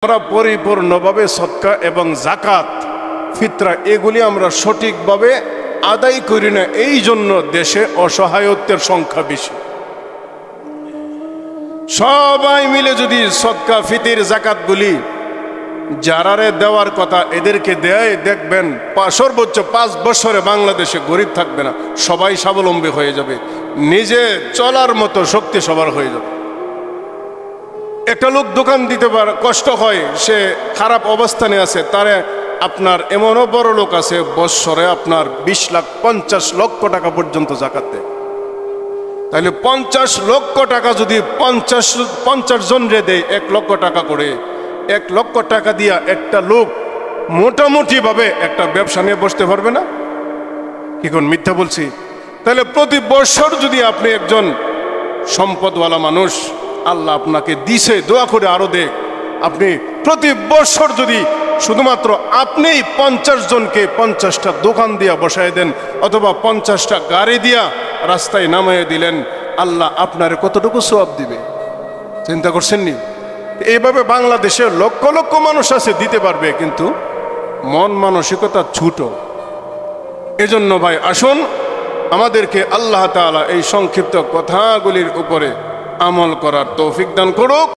আমরা পরিপূর্ণভাবে সদকা এবং যাকাত ফিতরা এগুলি আমরা সঠিকভাবে আদায় করি না, এই জন্য দেশে অসহায়ত্বের সংখ্যা বেশি। সবাই মিলে যদি সদকা ফিতির যাকাতগুলি যারারে দেওয়ার কথা এদেরকে দেয়, দেখবেন সর্বোচ্চ 5 বছরে বাংলাদেশে গরিব থাকবে না, সবাই স্বাবলম্বী হয়ে যাবে, নিজে চলার মতো শক্তি সবার হয়ে যাবে। একটা লোক দোকান দিতে পারে, কষ্ট হয়, সে খারাপ অবস্থানে আছে, তারে আপনার এমনও বড় লোক আছে বৎসরে আপনার 20 লাখ 50 লক্ষ টাকা পর্যন্ত যাকাত দেয়। তাহলে 50 লক্ষ টাকা যদি 50 জন রে দেয় 1 লক্ষ টাকা করে, 1 লক্ষ টাকা দিয়া একটা লোক মোটামুটি ভাবে একটা ব্যবসা নিয়ে বসতে পারবে না? কি কোন মিথ্যা বলছি? তাহলে প্রতি বছর যদি আপনি একজন সম্পদওয়ালা মানুষ, আল্লাহ আপনাকে দিছে, দোয়া করে আরো দেখ, আপনি প্রতি বছর যদি শুধুমাত্র আপনি 50 জনকে 50টা দোকান দিয়া বসায় দেন, অথবা 50টা গাড়ি দিয়া রাস্তায় নামিয়ে দিলেন, আল্লাহ আপনার কতটুকু সওয়াব দিবে চিন্তা করছেন নি? এইভাবে বাংলাদেশে লক্ষ লক্ষ মানুষ আছে দিতে পারবে, কিন্তু মন মানসিকতা ছোট। এজন্য ভাই আসুন আমাদেরকে আল্লাহ তাআলা এই সংক্ষিপ্ত কথাগুলির উপরে আমল করার তৌফিক দান করুক।